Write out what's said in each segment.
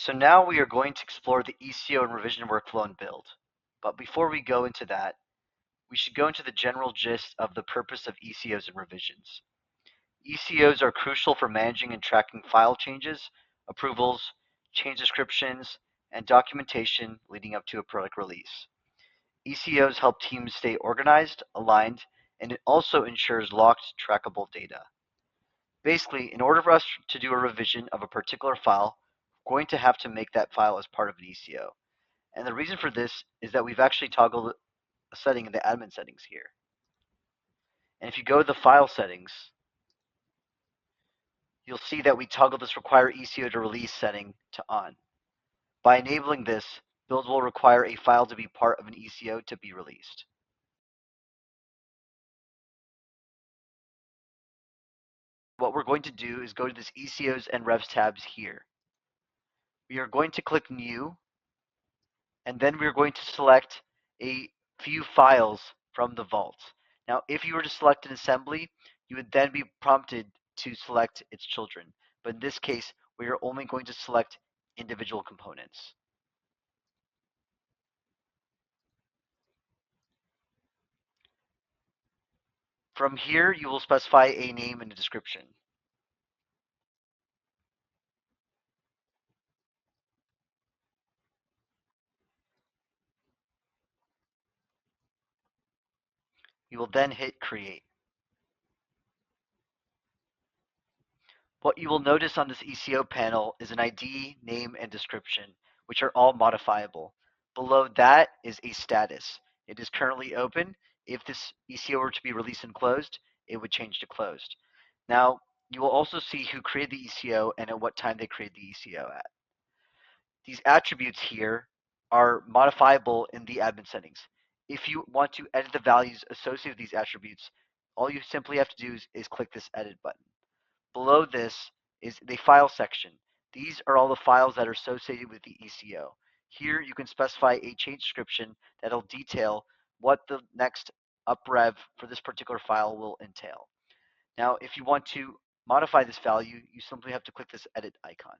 So now we are going to explore the ECO and revision workflow in Bild. But before we go into that, we should go into the general gist of the purpose of ECOs and revisions. ECOs are crucial for managing and tracking file changes, approvals, change descriptions, and documentation leading up to a product release. ECOs help teams stay organized, aligned, and it also ensures locked, trackable data. Basically, in order for us to do a revision of a particular file, we're going to have to make that file as part of an ECO. And the reason for this is that we've actually toggled a setting in the admin settings here. And if you go to the file settings, you'll see that we toggle this require ECO to release setting to on. By enabling this, Bild will require a file to be part of an ECO to be released. What we're going to do is go to this ECOs and Revs tabs here. We are going to click New, and then we're going to select a few files from the vault. Now, if you were to select an assembly, you would then be prompted to select its children. But in this case, we are only going to select individual components. From here, you will specify a name and a description. You will then hit Create. What you will notice on this ECO panel is an ID, name, and description, which are all modifiable. Below that is a status. It is currently open. If this ECO were to be released and closed, it would change to closed. Now, you will also see who created the ECO and at what time they created the ECO at. These attributes here are modifiable in the admin settings. If you want to edit the values associated with these attributes, all you simply have to do is click this edit button. Below this is the file section. These are all the files that are associated with the ECO. Here you can specify a change description that'll detail what the next uprev for this particular file will entail. Now, if you want to modify this value, you simply have to click this edit icon.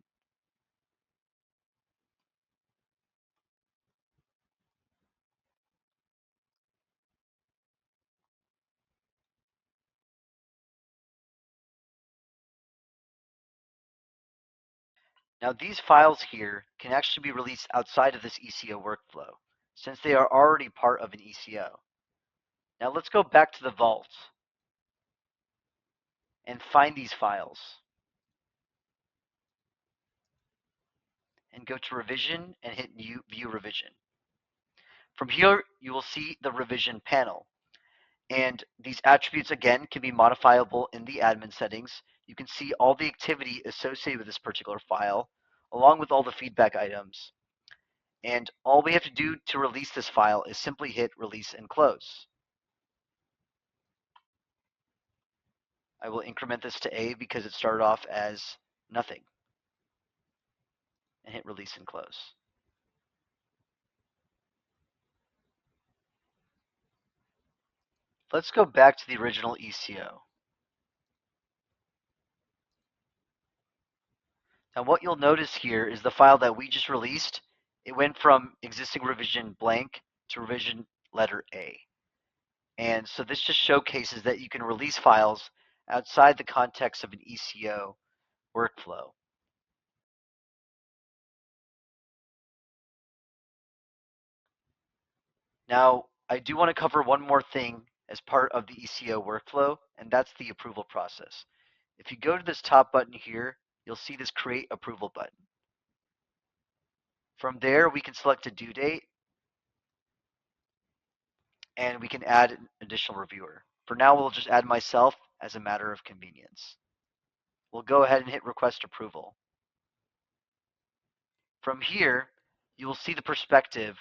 Now, these files here can actually be released outside of this ECO workflow, since they are already part of an ECO. Now, let's go back to the vault and find these files. And go to Revision and hit View Revision. From here, you will see the revision panel. And these attributes, again, can be modifiable in the admin settings. You can see all the activity associated with this particular file, along with all the feedback items. And all we have to do to release this file is simply hit Release and Close. I will increment this to A because it started off as nothing. And hit Release and Close. Let's go back to the original ECO. Now what you'll notice here is the file that we just released, it went from existing revision blank to revision letter A. And so this just showcases that you can release files outside the context of an ECO workflow. Now, I do want to cover one more thing as part of the ECO workflow, and that's the approval process. If you go to this top button here, you'll see this Create Approval button. From there, we can select a due date, and we can add an additional reviewer. For now, we'll just add myself as a matter of convenience. We'll go ahead and hit Request Approval. From here, you will see the perspective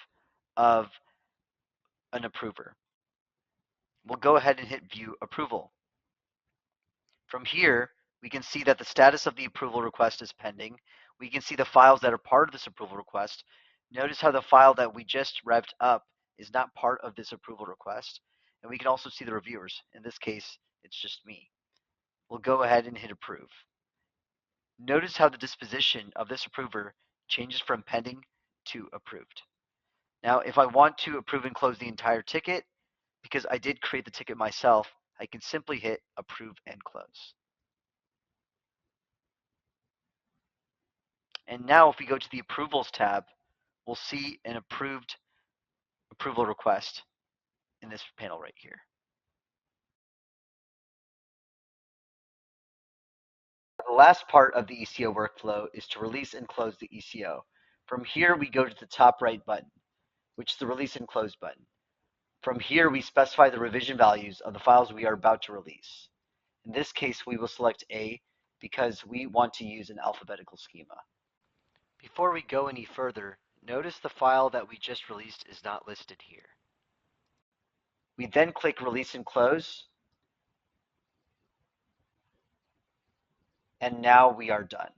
of an approver. We'll go ahead and hit View Approval. From here, we can see that the status of the approval request is pending. We can see the files that are part of this approval request. Notice how the file that we just revved up is not part of this approval request. And we can also see the reviewers. In this case, it's just me. We'll go ahead and hit Approve. Notice how the disposition of this approver changes from pending to approved. Now, if I want to approve and close the entire ticket, because I did create the ticket myself, I can simply hit approve and close. And now if we go to the approvals tab, we'll see an approval request in this panel right here. The last part of the ECO workflow is to release and close the ECO. From here, we go to the top right button, which is the release and close button. From here, we specify the revision values of the files we are about to release. In this case, we will select A because we want to use an alphabetical schema. Before we go any further, notice the file that we just released is not listed here. We then click Release and Close, and now we are done.